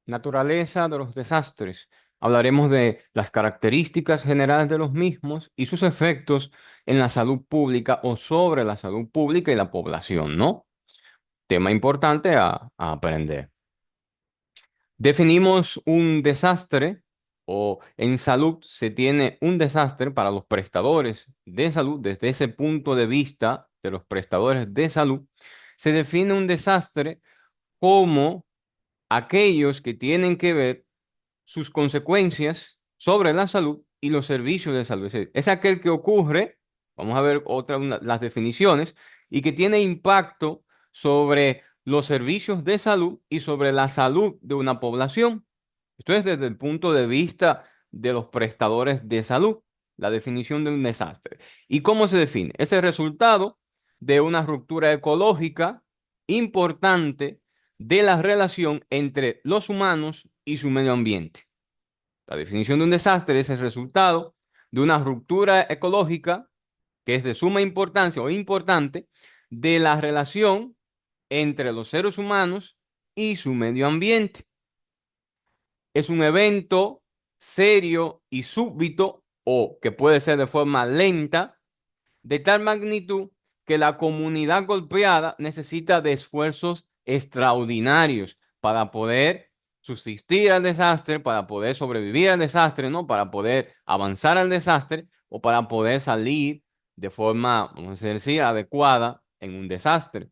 Naturaleza de los desastres. Hablaremos de las características generales de los mismos y sus efectos en la salud pública o sobre la salud pública y la población, ¿no? Tema importante a aprender. Definimos un desastre o en salud se tiene un desastre para los prestadores de salud. Desde ese punto de vista de los prestadores de salud, se define un desastre como aquellos que tienen que ver sus consecuencias sobre la salud y los servicios de salud. Es aquel que ocurre, vamos a ver las definiciones, y que tiene impacto sobre los servicios de salud y sobre la salud de una población. Esto es desde el punto de vista de los prestadores de salud, la definición de un desastre. ¿Y cómo se define? Es el resultado de una ruptura ecológica importante de la relación entre los humanos y su medio ambiente. La definición de un desastre es el resultado de una ruptura ecológica que es de suma importancia o importante de la relación entre los seres humanos y su medio ambiente. Es un evento serio y súbito o que puede ser de forma lenta, de tal magnitud que la comunidad golpeada necesita de esfuerzos extraordinarios para poder subsistir al desastre, para poder sobrevivir al desastre, ¿no? Para poder avanzar al desastre o para poder salir de forma, vamos a decir, adecuada en un desastre.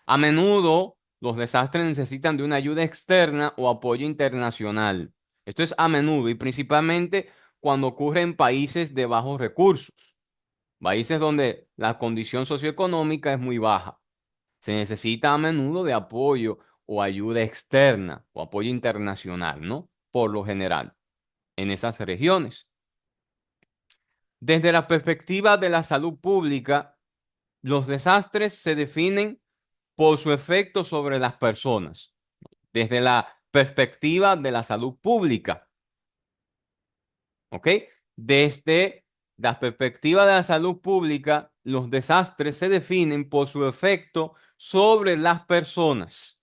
A menudo los desastres necesitan de una ayuda externa o apoyo internacional. Esto es a menudo y principalmente cuando ocurre en países de bajos recursos. Países donde la condición socioeconómica es muy baja. Se necesita a menudo de apoyo o ayuda externa o apoyo internacional, ¿no? Por lo general, en esas regiones. Desde la perspectiva de la salud pública, los desastres se definen por su efecto sobre las personas. Desde la perspectiva de la salud pública, ¿ok? Desde la perspectiva de la salud pública, los desastres se definen por su efecto sobre las personas.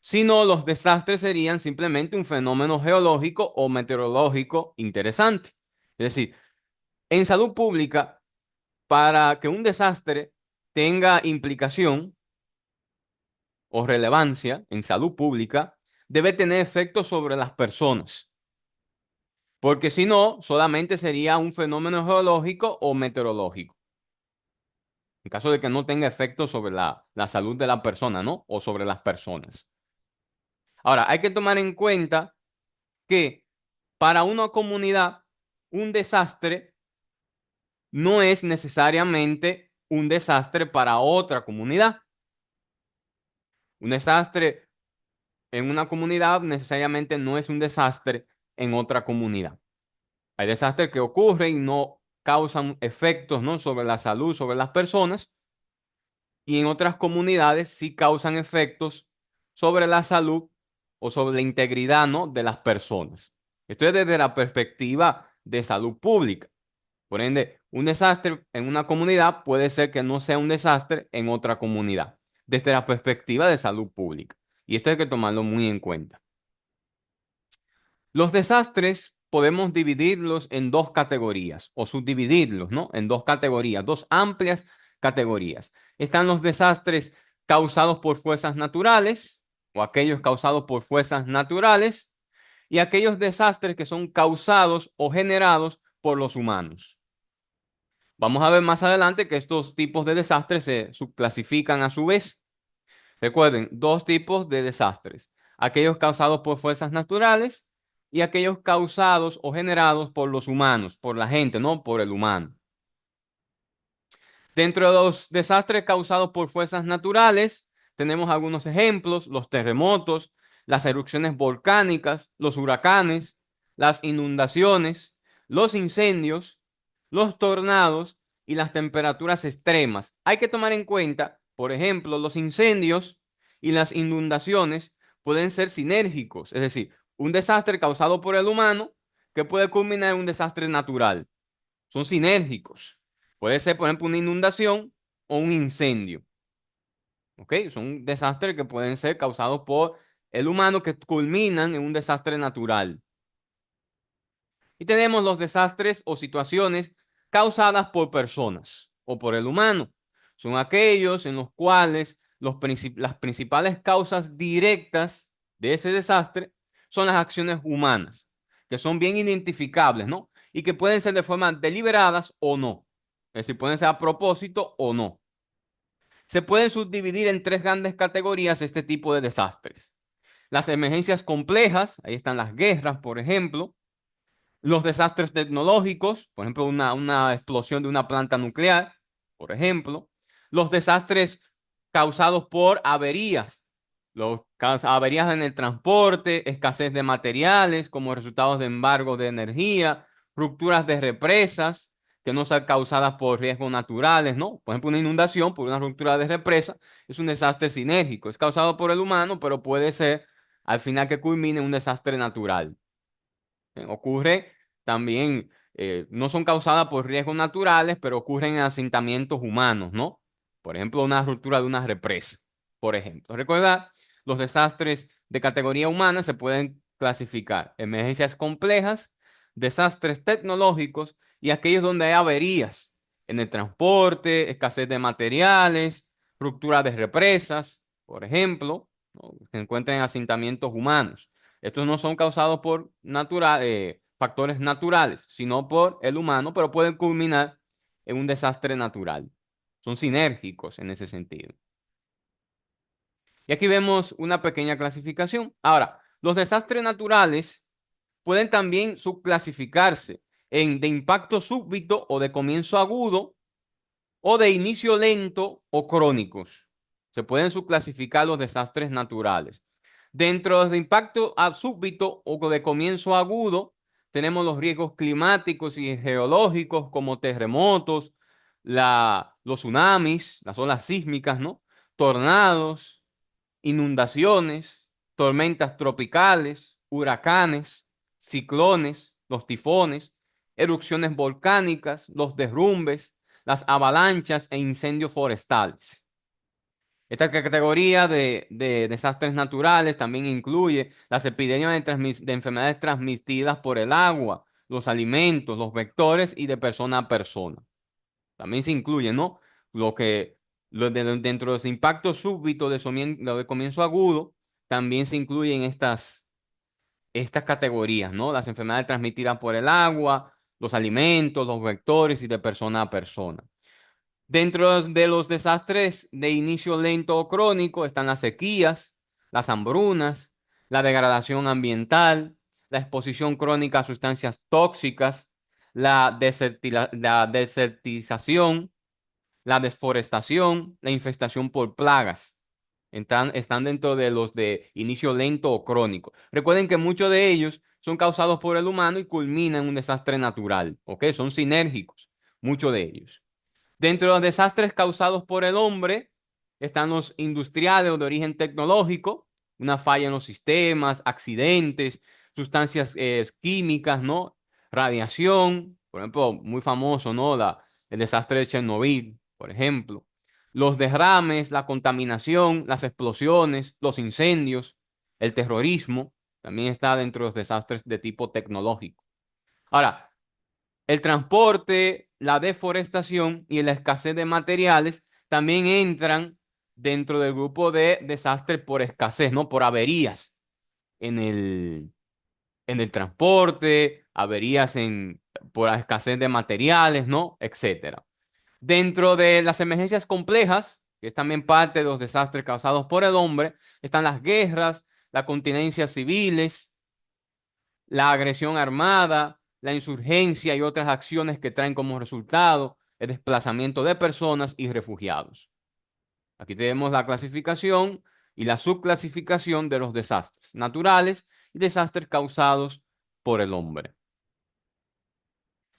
Si no, los desastres serían simplemente un fenómeno geológico o meteorológico interesante. Es decir, en salud pública, para que un desastre tenga implicación o relevancia en salud pública, debe tener efectos sobre las personas. Porque si no, solamente sería un fenómeno geológico o meteorológico. En caso de que no tenga efectos sobre la salud de la persona, ¿no? O sobre las personas. Ahora, hay que tomar en cuenta que para una comunidad, un desastre no es necesariamente un desastre para otra comunidad. Un desastre en una comunidad necesariamente no es un desastre en otra comunidad. Hay desastres que ocurren y no causan efectos, ¿no? Sobre la salud, sobre las personas, y en otras comunidades sí causan efectos sobre la salud o sobre la integridad, ¿no? De las personas. Esto es desde la perspectiva de salud pública. Por ende, un desastre en una comunidad puede ser que no sea un desastre en otra comunidad, desde la perspectiva de salud pública. Y esto hay que tomarlo muy en cuenta. Los desastres podemos dividirlos en dos categorías o subdividirlos, ¿no? En dos categorías, dos amplias categorías. Están los desastres causados por fuerzas naturales o aquellos causados por fuerzas naturales y aquellos desastres que son causados o generados por los humanos. Vamos a ver más adelante que estos tipos de desastres se subclasifican a su vez. Recuerden, dos tipos de desastres. Aquellos causados por fuerzas naturales y aquellos causados o generados por los humanos, por la gente, no por el humano. Dentro de los desastres causados por fuerzas naturales, tenemos algunos ejemplos: los terremotos, las erupciones volcánicas, los huracanes, las inundaciones, los incendios, los tornados y las temperaturas extremas. Hay que tomar en cuenta, por ejemplo, los incendios y las inundaciones pueden ser sinérgicos, es decir, un desastre causado por el humano que puede culminar en un desastre natural. Son sinérgicos. Puede ser, por ejemplo, una inundación o un incendio. ¿Ok? Son desastres que pueden ser causados por el humano que culminan en un desastre natural. Y tenemos los desastres o situaciones causadas por personas o por el humano. Son aquellos en los cuales las principales causas directas de ese desastre son las acciones humanas, que son bien identificables, ¿no? Y que pueden ser de forma deliberadas o no. Es decir, pueden ser a propósito o no. Se pueden subdividir en tres grandes categorías este tipo de desastres. Las emergencias complejas, ahí están las guerras, por ejemplo, los desastres tecnológicos, por ejemplo, una explosión de una planta nuclear, por ejemplo, los desastres causados por averías, averías en el transporte, escasez de materiales como resultados de embargo de energía, rupturas de represas que no son causadas por riesgos naturales, ¿no? Por ejemplo, una inundación por una ruptura de represa es un desastre sinérgico, es causado por el humano, pero puede ser al final que culmine en un desastre natural. Ocurre también, no son causadas por riesgos naturales, pero ocurren en asentamientos humanos, ¿no? Por ejemplo, una ruptura de una represa, por ejemplo. Recuerda, los desastres de categoría humana se pueden clasificar: emergencias complejas, desastres tecnológicos y aquellos donde hay averías en el transporte, escasez de materiales, ruptura de represas, por ejemplo, ¿no? Se encuentran en asentamientos humanos. Estos no son causados por factores naturales, sino por el humano, pero pueden culminar en un desastre natural. Son sinérgicos en ese sentido. Y aquí vemos una pequeña clasificación. Ahora, los desastres naturales pueden también subclasificarse en de impacto súbito o de comienzo agudo o de inicio lento o crónicos. Se pueden subclasificar los desastres naturales. Dentro de impacto súbito o de comienzo agudo, tenemos los riesgos climáticos y geológicos como terremotos, los tsunamis, las olas sísmicas, ¿no? Tornados, inundaciones, tormentas tropicales, huracanes, ciclones, los tifones, erupciones volcánicas, los derrumbes, las avalanchas e incendios forestales. Esta categoría de desastres naturales también incluye las epidemias de enfermedades transmitidas por el agua, los alimentos, los vectores y de persona a persona. También se incluye, ¿no? Lo que dentro de los impactos súbitos lo de comienzo agudo, también se incluyen estas categorías, ¿no? Las enfermedades transmitidas por el agua, los alimentos, los vectores y de persona a persona. Dentro de los desastres de inicio lento o crónico están las sequías, las hambrunas, la degradación ambiental, la exposición crónica a sustancias tóxicas, la desertización, la deforestación, la infestación por plagas. Están dentro de los de inicio lento o crónico. Recuerden que muchos de ellos son causados por el humano y culminan en un desastre natural, ¿ok? Son sinérgicos, muchos de ellos. Dentro de los desastres causados por el hombre están los industriales o de origen tecnológico, una falla en los sistemas, accidentes, sustancias químicas, ¿no? Radiación, por ejemplo, muy famoso, ¿no? El desastre de Chernobyl, por ejemplo. Los derrames, la contaminación, las explosiones, los incendios, el terrorismo, también está dentro de los desastres de tipo tecnológico. Ahora, el transporte, la deforestación y la escasez de materiales también entran dentro del grupo de desastres por escasez, ¿no? Por averías en el transporte, averías por la escasez de materiales, ¿no? Etcétera. Dentro de las emergencias complejas, que es también parte de los desastres causados por el hombre, están las guerras, las contingencias civiles, la agresión armada, la insurgencia y otras acciones que traen como resultado el desplazamiento de personas y refugiados. Aquí tenemos la clasificación y la subclasificación de los desastres naturales y desastres causados por el hombre.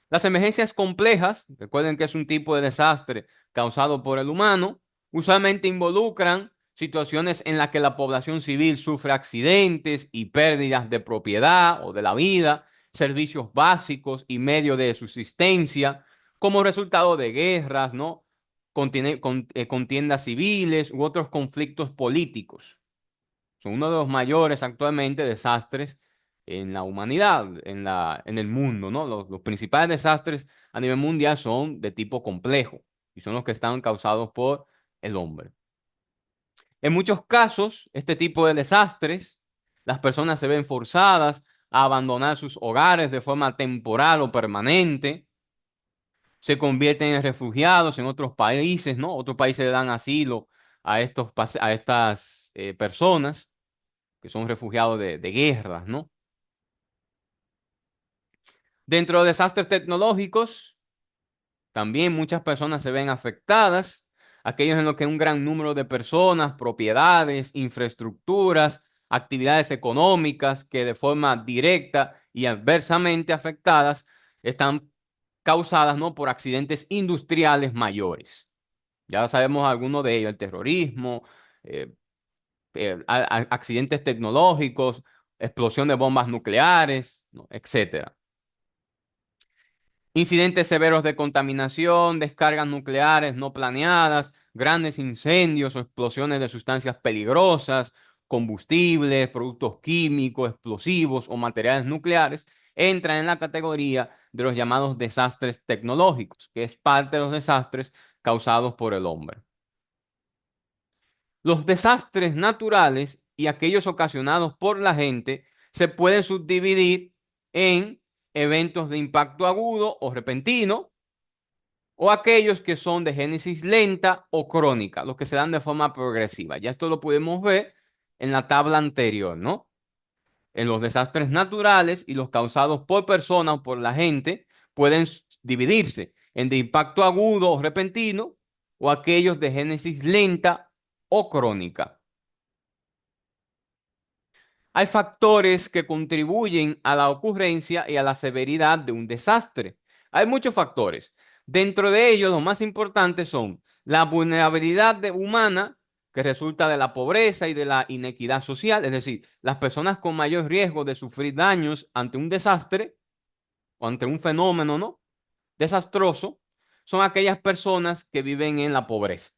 Las emergencias complejas, recuerden que es un tipo de desastre causado por el humano, usualmente involucran situaciones en las que la población civil sufre accidentes y pérdidas de propiedad o de la vida, servicios básicos y medios de subsistencia, como resultado de guerras, ¿no? Contiendas civiles u otros conflictos políticos. Son uno de los mayores actualmente desastres en la humanidad, en el mundo, ¿no? Los principales desastres a nivel mundial son de tipo complejo y son los que están causados por el hombre. En muchos casos, este tipo de desastres, las personas se ven forzadas a abandonar sus hogares de forma temporal o permanente, se convierten en refugiados en otros países, ¿no? Otros países le dan asilo a estas personas que son refugiados de guerras, ¿no? Dentro de desastres tecnológicos, también muchas personas se ven afectadas, aquellos en los que un gran número de personas, propiedades, infraestructuras, actividades económicas que de forma directa y adversamente afectadas están causadas, ¿no? por accidentes industriales mayores. Ya sabemos algunos de ellos, el terrorismo, eh, accidentes tecnológicos, explosión de bombas nucleares, ¿no? etcétera. Incidentes severos de contaminación, descargas nucleares no planeadas, grandes incendios o explosiones de sustancias peligrosas, combustibles, productos químicos, explosivos o materiales nucleares, entran en la categoría de los llamados desastres tecnológicos, que es parte de los desastres causados por el hombre. Los desastres naturales y aquellos ocasionados por la gente se pueden subdividir en eventos de impacto agudo o repentino, o aquellos que son de génesis lenta o crónica, los que se dan de forma progresiva. Ya esto lo podemos ver en la tabla anterior, ¿no? En los desastres naturales y los causados por personas o por la gente pueden dividirse en de impacto agudo o repentino o aquellos de génesis lenta o crónica. Hay factores que contribuyen a la ocurrencia y a la severidad de un desastre. Hay muchos factores. Dentro de ellos, los más importantes son la vulnerabilidad humana, que resulta de la pobreza y de la inequidad social, es decir, las personas con mayor riesgo de sufrir daños ante un desastre o ante un fenómeno, ¿no? desastroso, son aquellas personas que viven en la pobreza.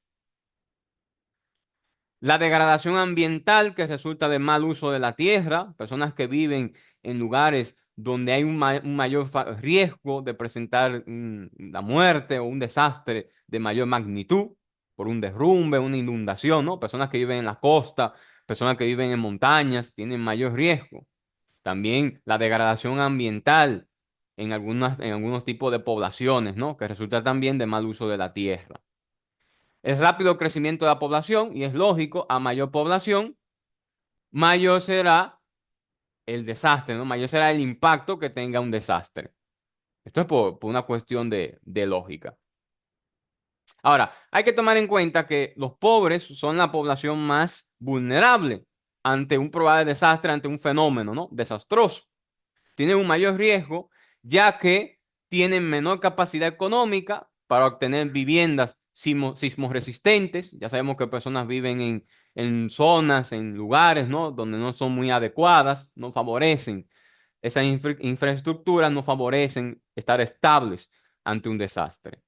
La degradación ambiental que resulta del mal uso de la tierra, personas que viven en lugares donde hay un mayor riesgo de presentar la muerte o un desastre de mayor magnitud por un derrumbe, una inundación, ¿no? Personas que viven en la costa, personas que viven en montañas, tienen mayor riesgo. También la degradación ambiental en algunos tipos de poblaciones, ¿no? Que resulta también de mal uso de la tierra. El rápido crecimiento de la población, y es lógico, a mayor población, mayor será el desastre, ¿no? Mayor será el impacto que tenga un desastre. Esto es por una cuestión de lógica. Ahora, hay que tomar en cuenta que los pobres son la población más vulnerable ante un probable desastre, ante un fenómeno, ¿no? desastroso. Tienen un mayor riesgo, ya que tienen menor capacidad económica para obtener viviendas sismo resistentes. Ya sabemos que personas viven en zonas, en lugares, ¿no? donde no son muy adecuadas, no favorecen. Esas infraestructuras no favorecen estar estables ante un desastre.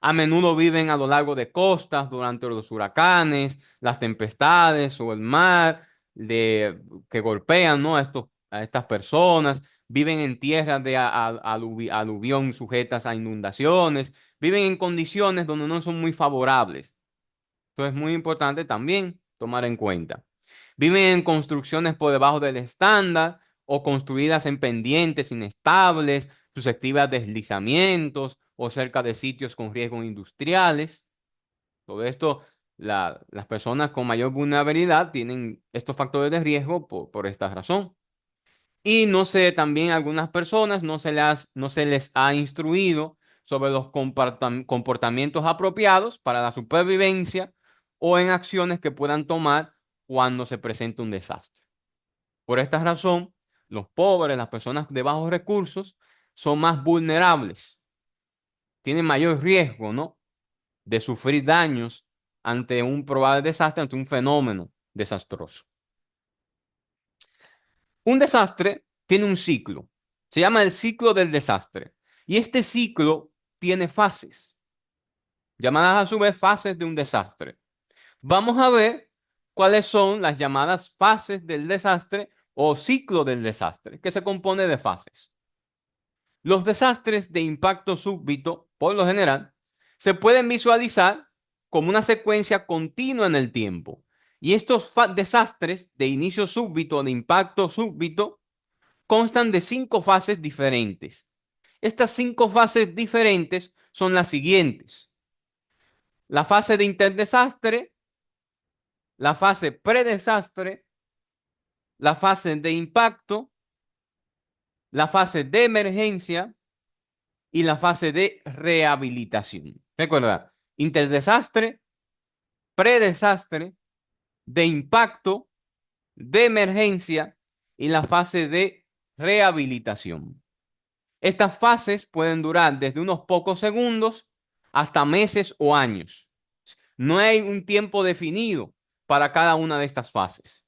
A menudo viven a lo largo de costas durante los huracanes, las tempestades o el mar que golpean, ¿no? a estas personas. Viven en tierras de aluvión sujetas a inundaciones. Viven en condiciones donde no son muy favorables. Esto es muy importante también tomar en cuenta. Viven en construcciones por debajo del estándar o construidas en pendientes inestables, susceptibles a deslizamientos o cerca de sitios con riesgos industriales. Todo esto, las personas con mayor vulnerabilidad tienen estos factores de riesgo por esta razón. Y no sé, también algunas personas no se les ha instruido sobre los comportamientos apropiados para la supervivencia o en acciones que puedan tomar cuando se presente un desastre. Por esta razón, los pobres, las personas de bajos recursos, son más vulnerables, tienen mayor riesgo, ¿no? de sufrir daños ante un probable desastre, ante un fenómeno desastroso. Un desastre tiene un ciclo. Se llama el ciclo del desastre. Y este ciclo tiene fases, llamadas a su vez fases de un desastre. Vamos a ver cuáles son las llamadas fases del desastre o ciclo del desastre, que se compone de fases. Los desastres de impacto súbito, por lo general, se pueden visualizar como una secuencia continua en el tiempo. Y estos desastres de inicio súbito, de impacto súbito, constan de 5 fases diferentes. Estas 5 fases diferentes son las siguientes: la fase de interdesastre, la fase predesastre, la fase de impacto, la fase de emergencia y la fase de rehabilitación. Recuerda, interdesastre, predesastre, de impacto, de emergencia y la fase de rehabilitación. Estas fases pueden durar desde unos pocos segundos hasta meses o años. No hay un tiempo definido para cada una de estas fases.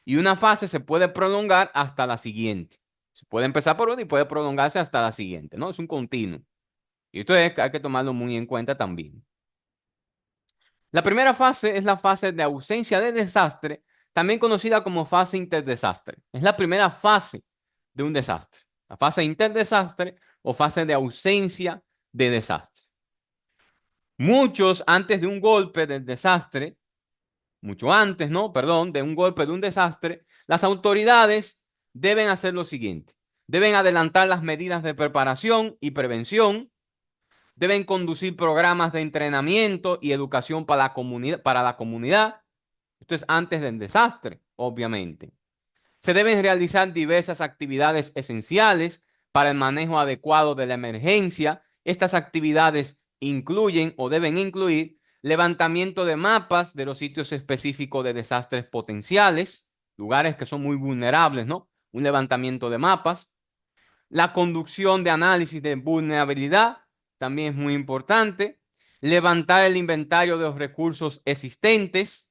Y una fase se puede prolongar hasta la siguiente. Se puede empezar por una y puede prolongarse hasta la siguiente, ¿no? Es un continuo. Y esto hay que tomarlo muy en cuenta también. La primera fase es la fase de ausencia de desastre, también conocida como fase interdesastre. Es la primera fase de un desastre. La fase interdesastre o fase de ausencia de desastre. Muchos antes de un golpe del desastre, mucho antes, ¿no? Perdón, de un golpe de un desastre, las autoridades deben hacer lo siguiente. Deben adelantar las medidas de preparación y prevención. Deben conducir programas de entrenamiento y educación para la comunidad. Esto es antes del desastre, obviamente. Se deben realizar diversas actividades esenciales para el manejo adecuado de la emergencia. Estas actividades incluyen o deben incluir levantamiento de mapas de los sitios específicos de desastres potenciales, lugares que son muy vulnerables, ¿no? Un levantamiento de mapas. La conducción de análisis de vulnerabilidad también es muy importante. Levantar el inventario de los recursos existentes.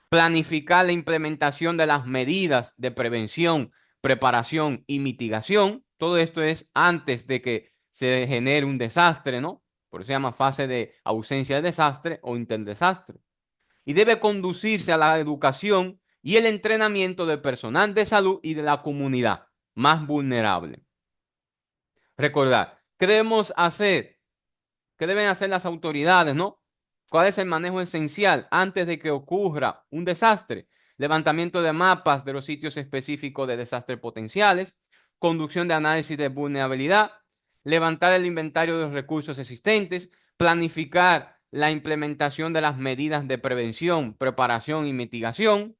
Planificar la implementación de las medidas de prevención, preparación y mitigación. Todo esto es antes de que se genere un desastre, ¿no? Por eso se llama fase de ausencia de desastre o interdesastre. Y debe conducirse a la educación y el entrenamiento del personal de salud y de la comunidad más vulnerable. Recordar, ¿qué debemos hacer? ¿Qué deben hacer las autoridades, no? ¿Cuál es el manejo esencial antes de que ocurra un desastre? Levantamiento de mapas de los sitios específicos de desastres potenciales, conducción de análisis de vulnerabilidad, levantar el inventario de los recursos existentes, planificar la implementación de las medidas de prevención, preparación y mitigación,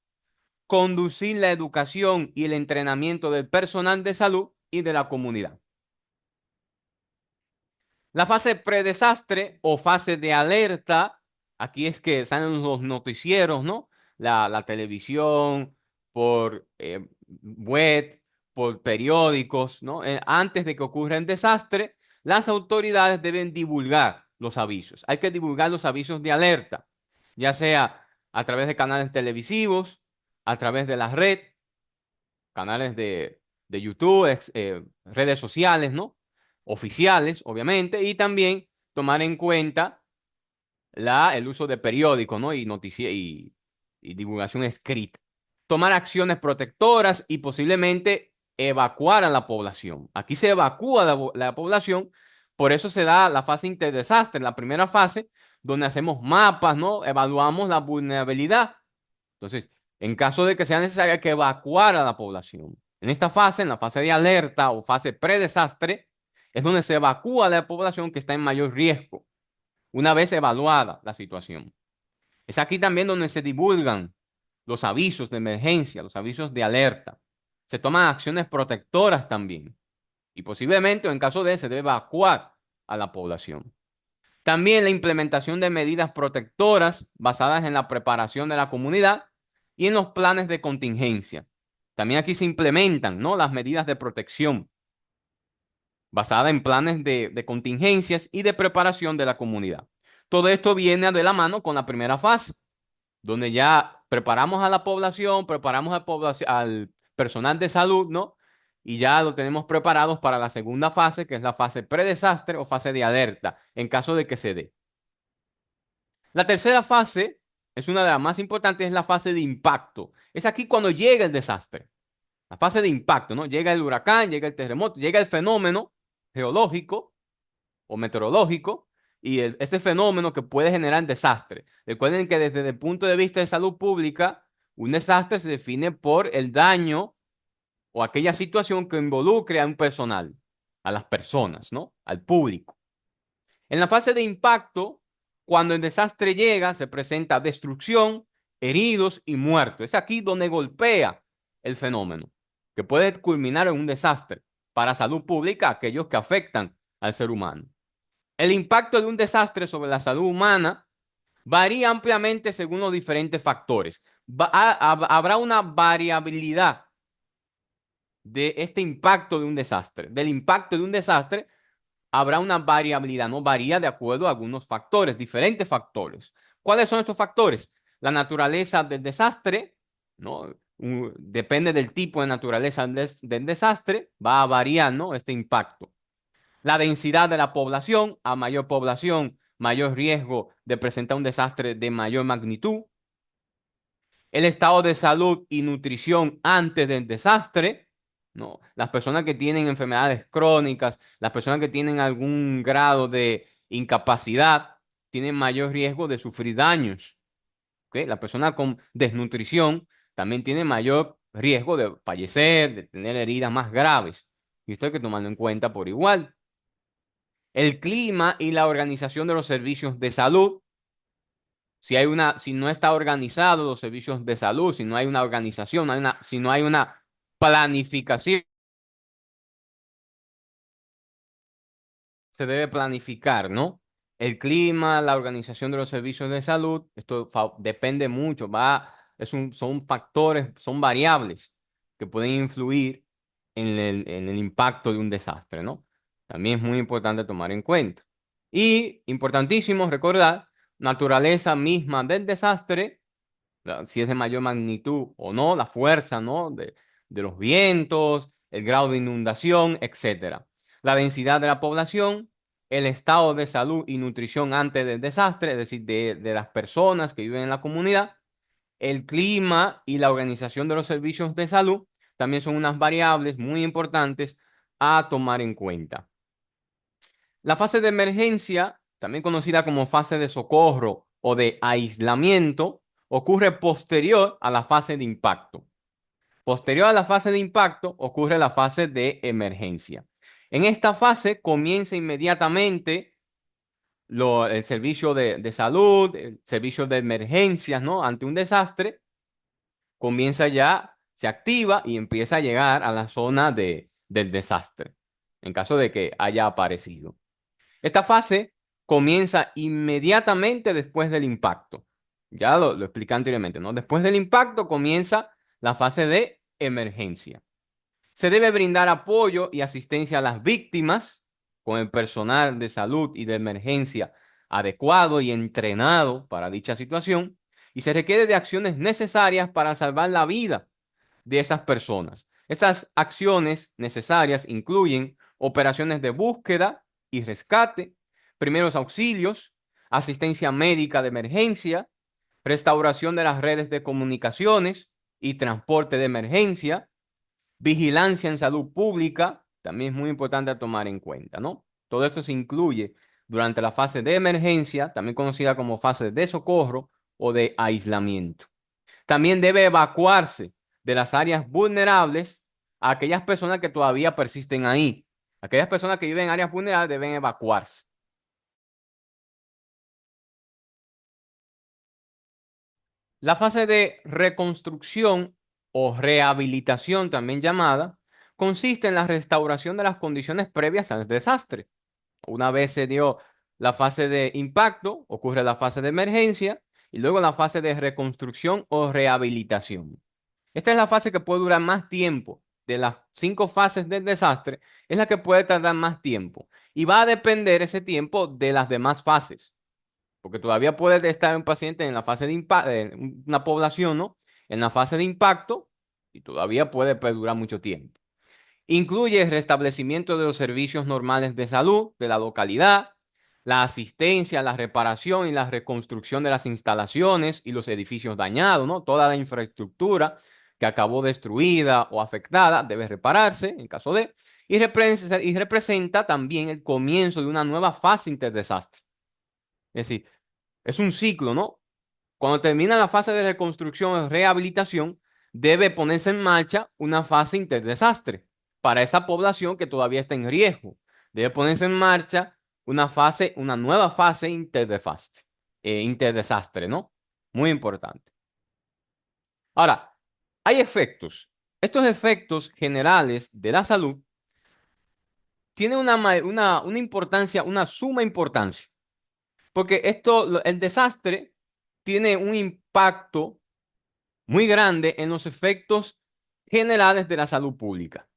conducir la educación y el entrenamiento del personal de salud y de la comunidad. La fase predesastre o fase de alerta, aquí es que salen los noticieros, ¿no? La televisión, por web, por periódicos, ¿no? Antes de que ocurra el desastre, las autoridades deben divulgar los avisos. Hay que divulgar los avisos de alerta, ya sea a través de canales televisivos, a través de la red, canales de YouTube, redes sociales, ¿no? Oficiales, obviamente, y también tomar en cuenta el uso de periódicos, ¿no? Y divulgación escrita. Tomar acciones protectoras y posiblemente evacuar a la población. Aquí se evacúa la población, por eso se da la fase interdesastre, la primera fase, donde hacemos mapas, ¿no? Evaluamos la vulnerabilidad. Entonces, en caso de que sea necesario, hay que evacuar a la población. En esta fase, en la fase de alerta o fase predesastre, es donde se evacúa a la población que está en mayor riesgo, una vez evaluada la situación. Es aquí también donde se divulgan los avisos de emergencia, los avisos de alerta. Se toman acciones protectoras también. Y posiblemente, o en caso de, se debe evacuar a la población. También la implementación de medidas protectoras basadas en la preparación de la comunidad y en los planes de contingencia. También aquí se implementan, ¿no? Las medidas de protección basadas en planes de contingencias y de preparación de la comunidad. Todo esto viene de la mano con la primera fase, donde ya preparamos a la población, preparamos al personal de salud, ¿no? Y ya lo tenemos preparados para la segunda fase, que es la fase predesastre o fase de alerta, en caso de que se dé. La tercera fase es una de las más importantes, es la fase de impacto. Es aquí cuando llega el desastre. La fase de impacto, ¿no? Llega el huracán, llega el terremoto, llega el fenómeno geológico o meteorológico y este fenómeno que puede generar desastre. Recuerden que desde el punto de vista de salud pública, un desastre se define por el daño o aquella situación que involucre a un personal, a las personas, ¿no? Al público. En la fase de impacto, cuando el desastre llega, se presenta destrucción, heridos y muertos. Es aquí donde golpea el fenómeno, que puede culminar en un desastre para salud pública, aquellos que afectan al ser humano. El impacto de un desastre sobre la salud humana varía ampliamente según los diferentes factores. Habrá una variabilidad de este impacto de un desastre. Del impacto de un desastre habrá una variabilidad, ¿no? Varía de acuerdo a algunos factores, diferentes factores. ¿Cuáles son estos factores? La naturaleza del desastre, ¿no? Depende del tipo de naturaleza del desastre, va a variar, ¿no? Este impacto. La densidad de la población, a mayor población, mayor riesgo de presentar un desastre de mayor magnitud. El estado de salud y nutrición antes del desastre, ¿no? Las personas que tienen enfermedades crónicas, las personas que tienen algún grado de incapacidad, tienen mayor riesgo de sufrir daños. ¿Ok? La persona con desnutrición también tiene mayor riesgo de fallecer, de tener heridas más graves. Y esto hay que tomarlo en cuenta por igual. El clima y la organización de los servicios de salud. Si no está organizado los servicios de salud, si no hay una organización, si no hay una planificación, se debe planificar, ¿no? El clima, la organización de los servicios de salud, esto depende mucho, son factores, son variables que pueden influir en el impacto de un desastre, ¿no? También es muy importante tomar en cuenta. Y importantísimo recordar, naturaleza misma del desastre, si es de mayor magnitud o no, la fuerza, ¿no? De los vientos, el grado de inundación, etcétera. La densidad de la población, el estado de salud y nutrición antes del desastre, es decir, de las personas que viven en la comunidad, el clima y la organización de los servicios de salud también son unas variables muy importantes a tomar en cuenta. La fase de emergencia, también conocida como fase de socorro o de aislamiento, ocurre posterior a la fase de impacto. Posterior a la fase de impacto ocurre la fase de emergencia. En esta fase comienza inmediatamente el servicio de salud, el servicio de emergencias, ¿no? Ante un desastre, comienza ya, se activa y empieza a llegar a la zona del desastre, en caso de que haya aparecido. Esta fase comienza inmediatamente después del impacto. Ya lo expliqué anteriormente, ¿no? Después del impacto comienza la fase de emergencia. Se debe brindar apoyo y asistencia a las víctimas con el personal de salud y de emergencia adecuado y entrenado para dicha situación. Y se requiere de acciones necesarias para salvar la vida de esas personas. Estas acciones necesarias incluyen operaciones de búsqueda y rescate, primeros auxilios, asistencia médica de emergencia, restauración de las redes de comunicaciones y transporte de emergencia, vigilancia en salud pública, también es muy importante tomar en cuenta, ¿no? Todo esto se incluye durante la fase de emergencia, también conocida como fase de socorro o de aislamiento. También debe evacuarse de las áreas vulnerables a aquellas personas que todavía persisten ahí. Aquellas personas que viven en áreas vulnerables deben evacuarse. La fase de reconstrucción o rehabilitación, también llamada, consiste en la restauración de las condiciones previas al desastre. Una vez se dio la fase de impacto, ocurre la fase de emergencia y luego la fase de reconstrucción o rehabilitación. Esta es la fase que puede durar más tiempo. De las 5 fases del desastre, es la que puede tardar más tiempo. Y va a depender ese tiempo de las demás fases. Porque todavía puede estar un paciente en la fase de impacto, una población, ¿no? En la fase de impacto y todavía puede perdurar mucho tiempo. Incluye el restablecimiento de los servicios normales de salud de la localidad, la asistencia, la reparación y la reconstrucción de las instalaciones y los edificios dañados, ¿no? Toda la infraestructura que acabó destruida o afectada debe repararse en caso de, y representa también el comienzo de una nueva fase interdesastre. Es decir, es un ciclo, ¿no? Cuando termina la fase de reconstrucción o rehabilitación, debe ponerse en marcha una fase interdesastre para esa población que todavía está en riesgo. Debe ponerse en marcha una nueva fase interdesastre, ¿no? Muy importante. Ahora, hay efectos. Estos efectos generales de la salud tienen una importancia, una suma importancia, porque el desastre tiene un impacto muy grande en los efectos generales de la salud pública.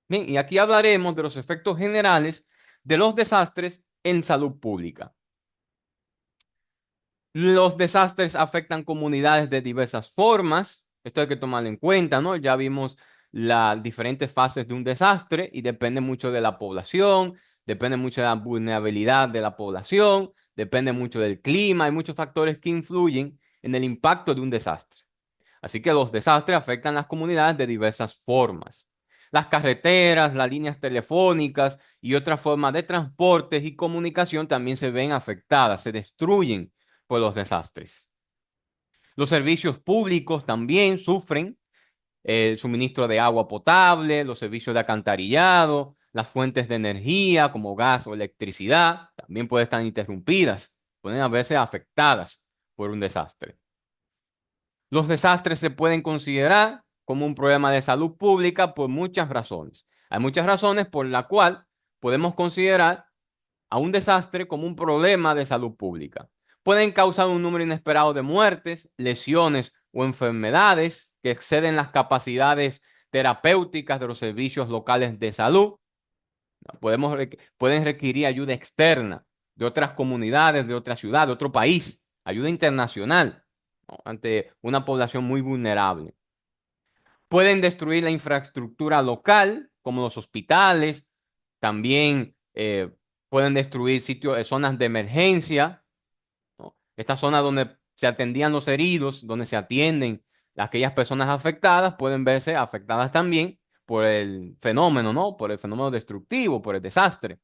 Bien, y aquí hablaremos de los efectos generales de los desastres en salud pública. Los desastres afectan comunidades de diversas formas. Esto hay que tomarlo en cuenta, ¿no? Ya vimos las diferentes fases de un desastre y depende mucho de la población, depende mucho de la vulnerabilidad de la población, depende mucho del clima. Hay muchos factores que influyen en el impacto de un desastre. Así que los desastres afectan las comunidades de diversas formas. Las carreteras, las líneas telefónicas y otras formas de transportes y comunicación también se ven afectadas, se destruyen por los desastres. Los servicios públicos también sufren, el suministro de agua potable, los servicios de alcantarillado, las fuentes de energía como gas o electricidad también pueden estar interrumpidas, pueden a veces afectadas por un desastre. Los desastres se pueden considerar como un problema de salud pública por muchas razones. Hay muchas razones por las cuales podemos considerar a un desastre como un problema de salud pública. Pueden causar un número inesperado de muertes, lesiones o enfermedades que exceden las capacidades terapéuticas de los servicios locales de salud. Pueden requerir ayuda externa de otras comunidades, de otra ciudad, de otro país, ayuda internacional, ¿no? Ante una población muy vulnerable. Pueden destruir la infraestructura local, como los hospitales, también pueden destruir sitios, zonas de emergencia, ¿no? Estas zonas donde se atendían los heridos, donde se atienden aquellas personas afectadas, pueden verse afectadas también por el fenómeno, ¿no? Por el fenómeno destructivo, por el desastre.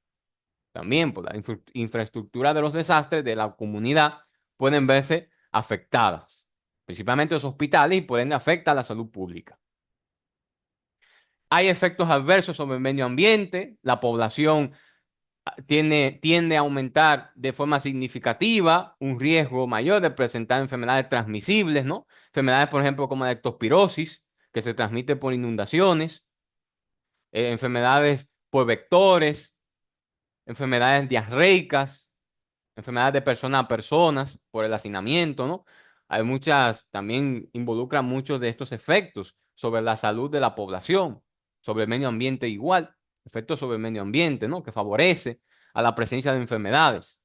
También por la infraestructura de los desastres de la comunidad pueden verse afectadas, principalmente los hospitales y por ende afecta a la salud pública. Hay efectos adversos sobre el medio ambiente, la población tiende a aumentar de forma significativa, un riesgo mayor de presentar enfermedades transmisibles, ¿no? Enfermedades, por ejemplo, como la leptospirosis, que se transmite por inundaciones, enfermedades por vectores, enfermedades diarreicas, enfermedades de persona a personas por el hacinamiento, ¿no? Hay muchas, también involucran muchos de estos efectos sobre la salud de la población, sobre el medio ambiente igual, efectos sobre el medio ambiente, ¿no? Que favorece a la presencia de enfermedades.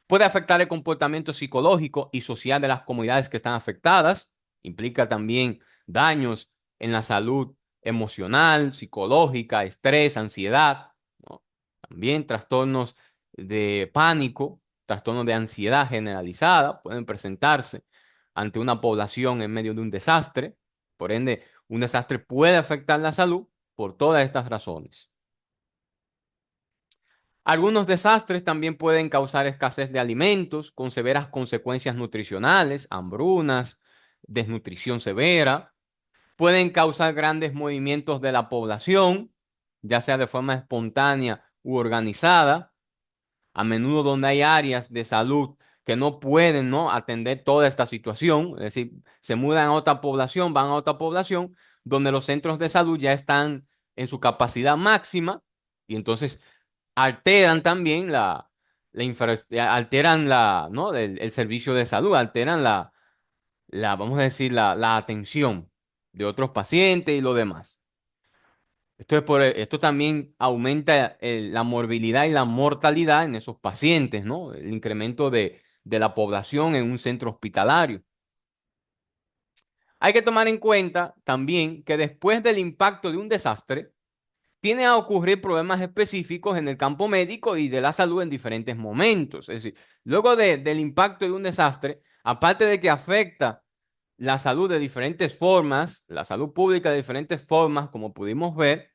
Puede afectar el comportamiento psicológico y social de las comunidades que están afectadas. Implica también daños en la salud emocional, psicológica, estrés, ansiedad, ¿no? También trastornos de pánico, trastornos de ansiedad generalizada pueden presentarse ante una población en medio de un desastre. Por ende, un desastre puede afectar la salud por todas estas razones. Algunos desastres también pueden causar escasez de alimentos con severas consecuencias nutricionales, hambrunas, desnutrición severa. Pueden causar grandes movimientos de la población, ya sea de forma espontánea u organizada. A menudo donde hay áreas de salud que no pueden, ¿no? atender toda esta situación, es decir, se mudan a otra población, van a otra población donde los centros de salud ya están en su capacidad máxima y entonces alteran también alteran ¿no? el servicio de salud, alteran vamos a decir, la atención de otros pacientes y lo demás. Esto también aumenta la morbilidad y la mortalidad en esos pacientes, ¿no? El incremento de la población en un centro hospitalario. Hay que tomar en cuenta también que después del impacto de un desastre, tiene a ocurrir problemas específicos en el campo médico y de la salud en diferentes momentos. Es decir, luego del impacto de un desastre, aparte de que afecta la salud de diferentes formas, la salud pública de diferentes formas, como pudimos ver,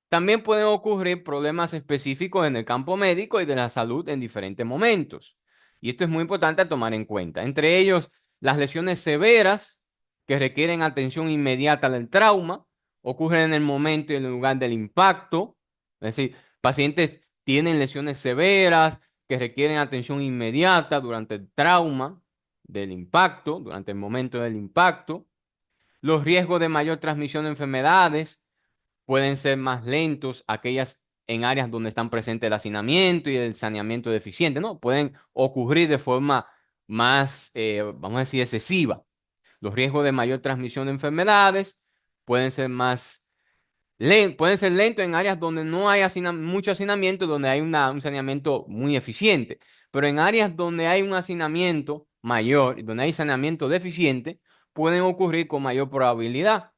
también pueden ocurrir problemas específicos en el campo médico y de la salud en diferentes momentos. Y esto es muy importante a tomar en cuenta. Entre ellos, las lesiones severas que requieren atención inmediata del trauma, ocurren en el momento y en el lugar del impacto. Es decir, pacientes tienen lesiones severas que requieren atención inmediata durante el trauma del impacto, durante el momento del impacto. Los riesgos de mayor transmisión de enfermedades pueden ser más lentos aquellas en áreas donde están presentes el hacinamiento y el saneamiento deficiente, ¿no? Pueden ocurrir de forma más, vamos a decir, excesiva. Los riesgos de mayor transmisión de enfermedades pueden ser pueden ser lentos en áreas donde no hay mucho hacinamiento, donde hay un saneamiento muy eficiente. Pero en áreas donde hay un hacinamiento mayor y donde hay saneamiento deficiente, pueden ocurrir con mayor probabilidad.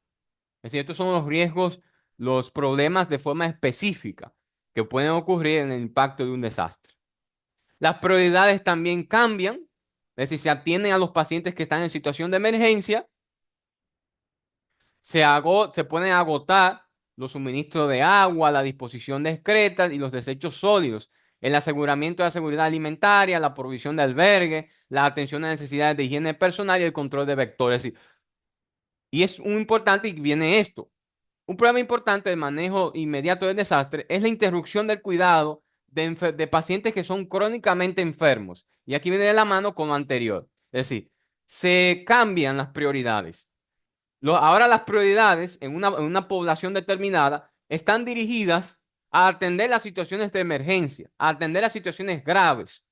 Es decir, estos son los riesgos, los problemas de forma específica que pueden ocurrir en el impacto de un desastre. Las prioridades también cambian, es decir, se atienden a los pacientes que están en situación de emergencia, se pueden agotar los suministros de agua, la disposición de excretas y los desechos sólidos, el aseguramiento de la seguridad alimentaria, la provisión de albergue, la atención a necesidades de higiene personal y el control de vectores. Y es muy importante y viene esto. Un problema importante del manejo inmediato del desastre es la interrupción del cuidado de pacientes que son crónicamente enfermos. Y aquí viene de la mano con lo anterior. Es decir, se cambian las prioridades. Ahora las prioridades en una población determinada están dirigidas a atender las situaciones de emergencia, a atender las situaciones graves,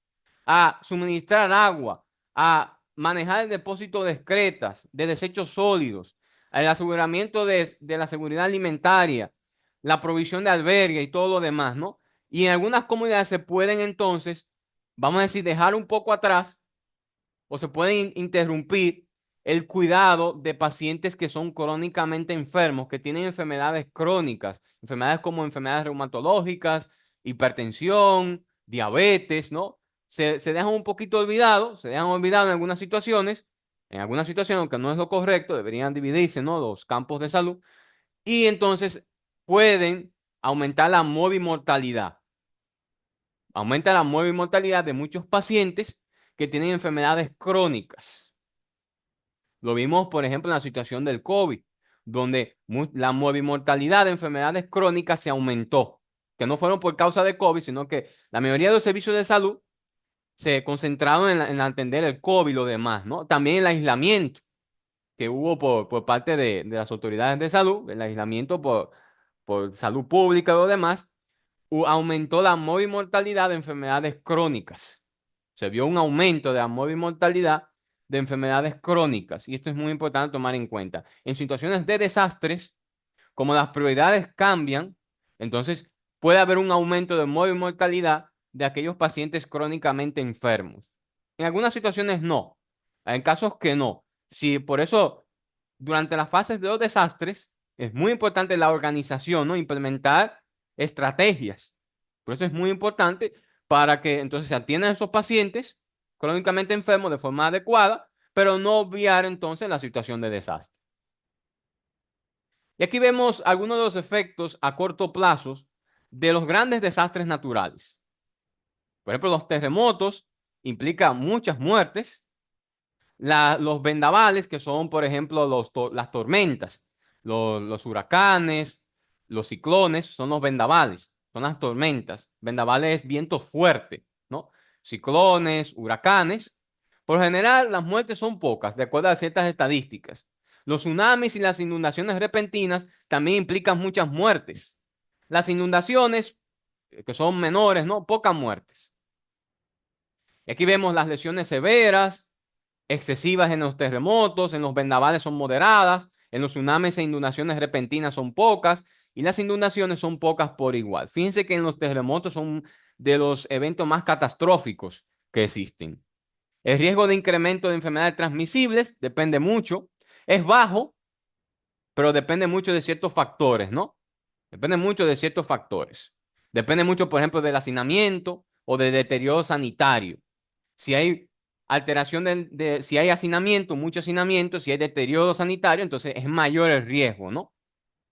a suministrar agua, a manejar el depósito de excretas, de desechos sólidos, el aseguramiento de la seguridad alimentaria, la provisión de albergue y todo lo demás, ¿no? Y en algunas comunidades se pueden entonces, vamos a decir, dejar un poco atrás o se puede interrumpir el cuidado de pacientes que son crónicamente enfermos, que tienen enfermedades crónicas, enfermedades como enfermedades reumatológicas, hipertensión, diabetes, ¿no? Se dejan un poquito olvidados, se dejan olvidados en algunas situaciones, aunque no es lo correcto, deberían dividirse, ¿no? Los campos de salud, y entonces pueden aumentar la mortalidad. Aumenta la mortalidad de muchos pacientes que tienen enfermedades crónicas. Lo vimos, por ejemplo, en la situación del COVID, donde la mortalidad de enfermedades crónicas se aumentó, que no fueron por causa de COVID, sino que la mayoría de los servicios de salud se concentraron en atender el COVID y lo demás, ¿no? También el aislamiento que hubo por parte de las autoridades de salud, el aislamiento por salud pública y lo demás, aumentó la mortalidad de enfermedades crónicas. Se vio un aumento de la mortalidad de enfermedades crónicas y esto es muy importante tomar en cuenta. En situaciones de desastres, como las prioridades cambian, entonces puede haber un aumento de mortalidad de aquellos pacientes crónicamente enfermos. En algunas situaciones no, en casos que no. Si por eso, durante las fases de los desastres, es muy importante la organización, ¿no? Implementar estrategias. Por eso es muy importante para que entonces se atiendan a esos pacientes crónicamente enfermos de forma adecuada, pero no obviar entonces la situación de desastre. Y aquí vemos algunos de los efectos a corto plazo de los grandes desastres naturales. Por ejemplo, los terremotos implican muchas muertes. Los vendavales, que son, por ejemplo, las tormentas, los huracanes, los ciclones, son los vendavales, son las tormentas. Vendavales es viento fuerte, ¿no? Ciclones, huracanes. Por general, las muertes son pocas, de acuerdo a ciertas estadísticas. Los tsunamis y las inundaciones repentinas también implican muchas muertes. Las inundaciones, que son menores, ¿no? Pocas muertes. Y aquí vemos las lesiones severas, excesivas en los terremotos, en los vendavales son moderadas, en los tsunamis e inundaciones repentinas son pocas y las inundaciones son pocas por igual. Fíjense que en los terremotos son de los eventos más catastróficos que existen. El riesgo de incremento de enfermedades transmisibles depende mucho, es bajo, pero depende mucho de ciertos factores, ¿no? Depende mucho de ciertos factores. Depende mucho, por ejemplo, del hacinamiento o del deterioro sanitario. Si hay alteración si hay hacinamiento, mucho hacinamiento, si hay deterioro sanitario, entonces es mayor el riesgo, ¿no?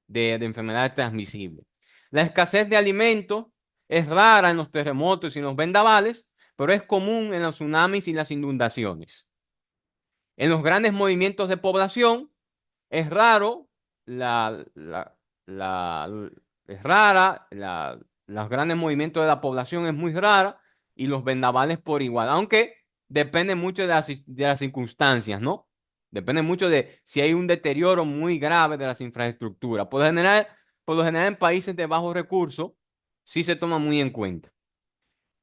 De enfermedades transmisibles. La escasez de alimentos es rara en los terremotos y en los vendavales, pero es común en los tsunamis y las inundaciones. En los grandes movimientos de población es raro, la, la, la- es rara, los grandes movimientos de la población es muy rara y los vendavales por igual, aunque depende mucho de las circunstancias, ¿no? Depende mucho de si hay un deterioro muy grave de las infraestructuras. Por lo general en países de bajos recursos sí se toma muy en cuenta.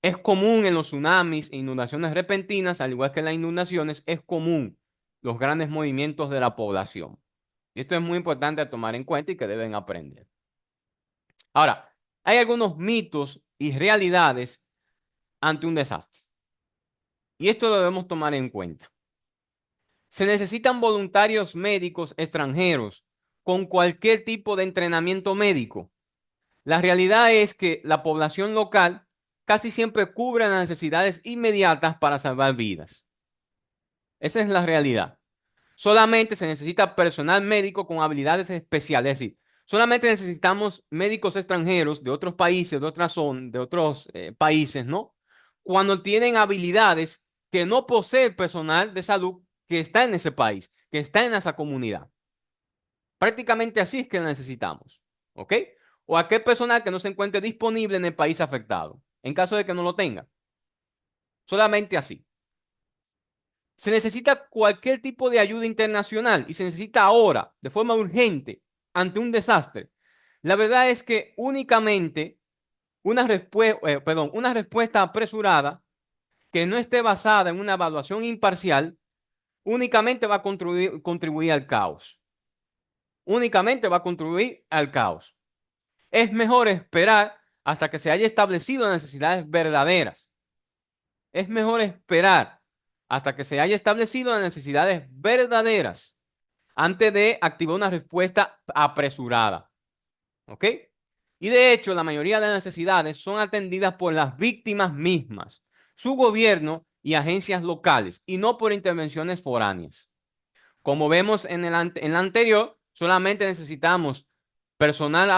Es común en los tsunamis e inundaciones repentinas, al igual que en las inundaciones, es común los grandes movimientos de la población. Y esto es muy importante a tomar en cuenta y que deben aprender. Ahora, hay algunos mitos y realidades ante un desastre. Y esto lo debemos tomar en cuenta. Se necesitan voluntarios médicos extranjeros con cualquier tipo de entrenamiento médico. La realidad es que la población local casi siempre cubre las necesidades inmediatas para salvar vidas. Esa es la realidad. Solamente se necesita personal médico con habilidades especiales. Es decir, solamente necesitamos médicos extranjeros de otros países, de otros países, ¿no? Cuando tienen habilidades que no posee el personal de salud que está en ese país, que está en esa comunidad. Prácticamente así es que la necesitamos, ¿ok? O aquel personal que no se encuentre disponible en el país afectado, en caso de que no lo tenga. Solamente así. Se necesita cualquier tipo de ayuda internacional y se necesita ahora, de forma urgente, ante un desastre. La verdad es que únicamente una respuesta apresurada que no esté basada en una evaluación imparcial únicamente va a contribuir al caos. Únicamente va a contribuir al caos. Es mejor esperar hasta que se haya establecido necesidades verdaderas. Es mejor esperar hasta que se haya establecido las necesidades verdaderas antes de activar una respuesta apresurada. ¿Ok? Y de hecho, la mayoría de las necesidades son atendidas por las víctimas mismas, su gobierno y agencias locales, y no por intervenciones foráneas. Como vemos en la anterior, solamente necesitamos personal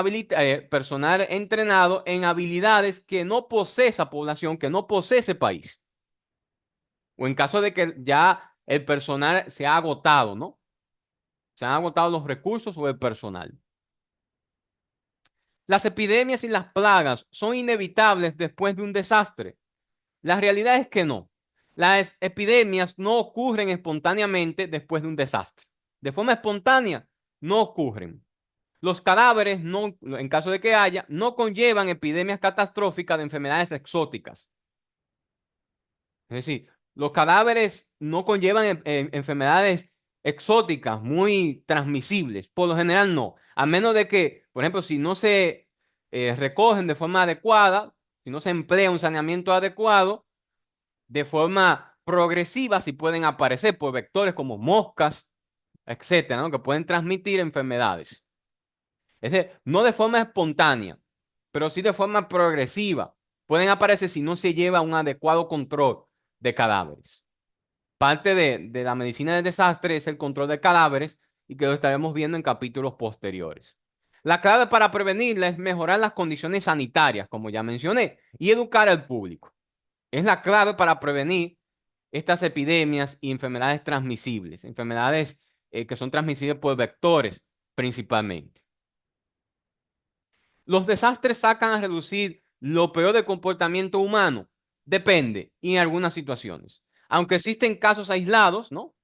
entrenado en habilidades que no posee esa población, que no posee ese país. O en caso de que ya el personal se ha agotado, ¿no? Se han agotado los recursos o el personal. Las epidemias y las plagas son inevitables después de un desastre. La realidad es que no. Las epidemias no ocurren espontáneamente después de un desastre. De forma espontánea, no ocurren. Los cadáveres, no, en caso de que haya, no conllevan epidemias catastróficas de enfermedades exóticas. Es decir, los cadáveres no conllevan enfermedades exóticas muy transmisibles. Por lo general no. A menos de que, por ejemplo, si no se recogen de forma adecuada, si no se emplea un saneamiento adecuado, de forma progresiva, si pueden aparecer por vectores como moscas, etcétera, ¿no? Que pueden transmitir enfermedades. Es decir, no de forma espontánea, pero sí de forma progresiva. Pueden aparecer si no se lleva un adecuado control de cadáveres. Parte de la medicina del desastre es el control de cadáveres y que lo estaremos viendo en capítulos posteriores. La clave para prevenirla es mejorar las condiciones sanitarias, como ya mencioné, y educar al público. Es la clave para prevenir estas epidemias y enfermedades transmisibles, enfermedades que son transmisibles por vectores principalmente. Los desastres sacan a reducir lo peor del comportamiento humano. Depende, y en algunas situaciones. Aunque existen casos aislados, ¿no?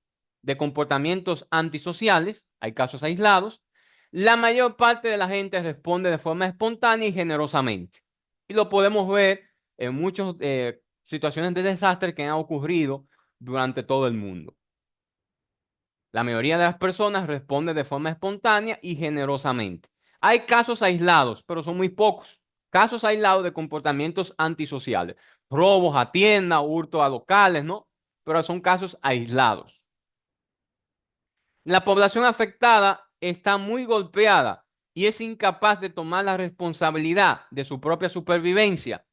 De comportamientos antisociales, hay casos aislados, la mayor parte de la gente responde de forma espontánea y generosamente. Y lo podemos ver en muchas situaciones de desastre que han ocurrido durante todo el mundo. La mayoría de las personas responde de forma espontánea y generosamente. Hay casos aislados, pero son muy pocos. Casos aislados de comportamientos antisociales. Robos a tiendas, hurtos a locales, ¿no? Pero son casos aislados. La población afectada está muy golpeada y es incapaz de tomar la responsabilidad de su propia supervivencia.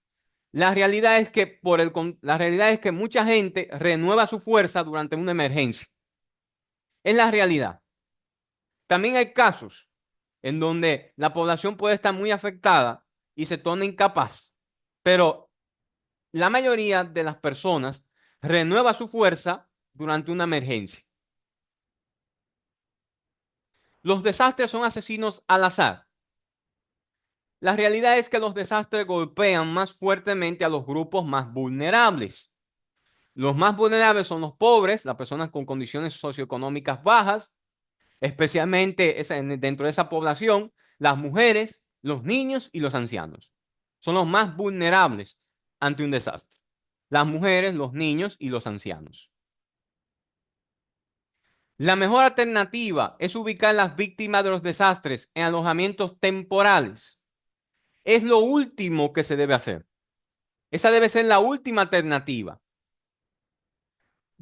La realidad es que la realidad es que mucha gente renueva su fuerza durante una emergencia. Es la realidad. También hay casos en donde la población puede estar muy afectada y se torna incapaz, pero la mayoría de las personas renueva su fuerza durante una emergencia. Los desastres son asesinos al azar. La realidad es que los desastres golpean más fuertemente a los grupos más vulnerables. Los más vulnerables son los pobres, las personas con condiciones socioeconómicas bajas, especialmente dentro de esa población, las mujeres, los niños y los ancianos. Son los más vulnerables ante un desastre. Las mujeres, los niños y los ancianos. La mejor alternativa es ubicar las víctimas de los desastres en alojamientos temporales. Es lo último que se debe hacer. Esa debe ser la última alternativa.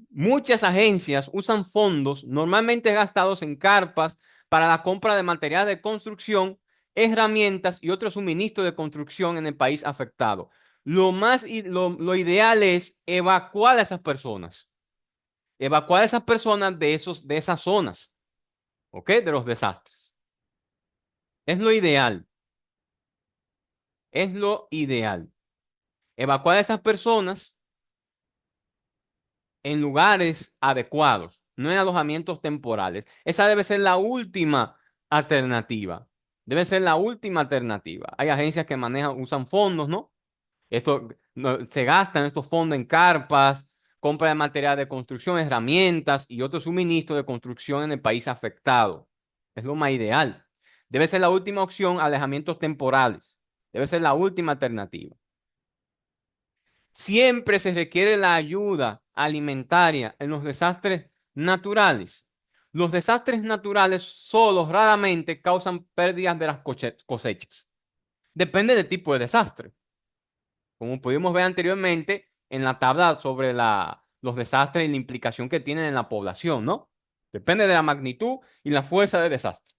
Muchas agencias usan fondos normalmente gastados en carpas para la compra de material de construcción, herramientas y otros suministros de construcción en el país afectado. Lo ideal es evacuar a esas personas. Evacuar a esas personas de esas zonas, ¿ok? De los desastres. Es lo ideal. Es lo ideal. Evacuar a esas personas en lugares adecuados, no en alojamientos temporales. Esa debe ser la última alternativa. Debe ser la última alternativa. Hay agencias que usan fondos, ¿no? Se gastan estos fondos en carpas, compra de material de construcción, herramientas y otros suministros de construcción en el país afectado. Es lo más ideal. Debe ser la última opción, alejamientos temporales. Debe ser la última alternativa. Siempre se requiere la ayuda alimentaria en los desastres naturales. Los desastres naturales solo raramente causan pérdidas de las cosechas. Depende del tipo de desastre. Como pudimos ver anteriormente en la tabla sobre los desastres y la implicación que tienen en la población, ¿no? Depende de la magnitud y la fuerza del desastre.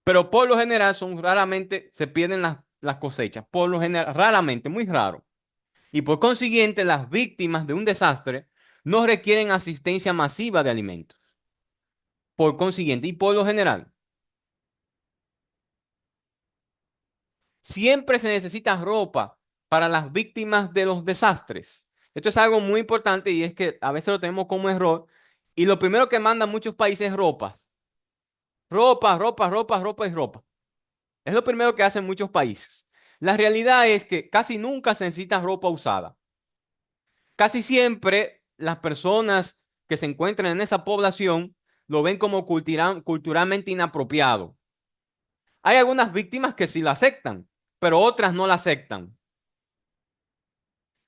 Pero por lo general se pierden las cosechas. Por lo general, raramente, muy raro. Y por consiguiente, las víctimas de un desastre no requieren asistencia masiva de alimentos. Por consiguiente, y por lo general, siempre se necesita ropa para las víctimas de los desastres. Esto es algo muy importante y es que a veces lo tenemos como error. Y lo primero que mandan muchos países es ropas. Ropa, ropa, ropa, ropa y ropa. Es lo primero que hacen muchos países. La realidad es que casi nunca se necesita ropa usada. Casi siempre las personas que se encuentran en esa población lo ven como culturalmente inapropiado. Hay algunas víctimas que sí lo aceptan, pero otras no lo aceptan.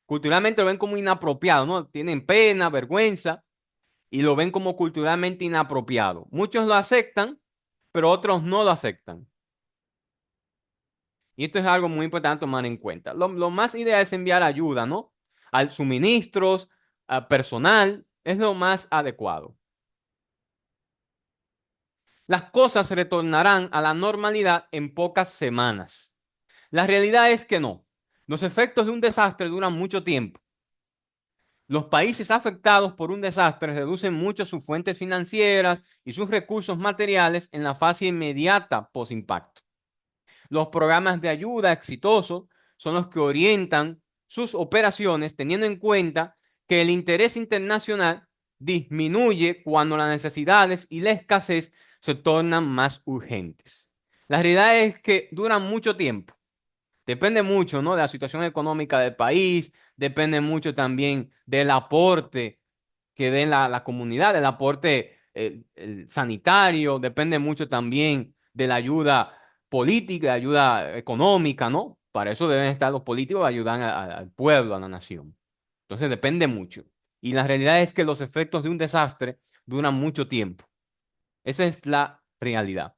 Culturalmente lo ven como inapropiado, ¿no? Tienen pena, vergüenza y lo ven como culturalmente inapropiado. Muchos lo aceptan, pero otros no lo aceptan. Y esto es algo muy importante tomar en cuenta. Lo más ideal es enviar ayuda, ¿no? Al suministros, a personal, es lo más adecuado. Las cosas retornarán a la normalidad en pocas semanas. La realidad es que no. Los efectos de un desastre duran mucho tiempo. Los países afectados por un desastre reducen mucho sus fuentes financieras y sus recursos materiales en la fase inmediata post-impacto. Los programas de ayuda exitosos son los que orientan sus operaciones teniendo en cuenta que el interés internacional disminuye cuando las necesidades y la escasez se tornan más urgentes. La realidad es que duran mucho tiempo. Depende mucho, ¿no? De la situación económica del país, depende mucho también del aporte que den la comunidad, del aporte el sanitario, depende mucho también de la ayuda política, de ayuda económica, ¿no? Para eso deben estar los políticos, ayudar al pueblo, a la nación. Entonces depende mucho. Y la realidad es que los efectos de un desastre duran mucho tiempo. Esa es la realidad.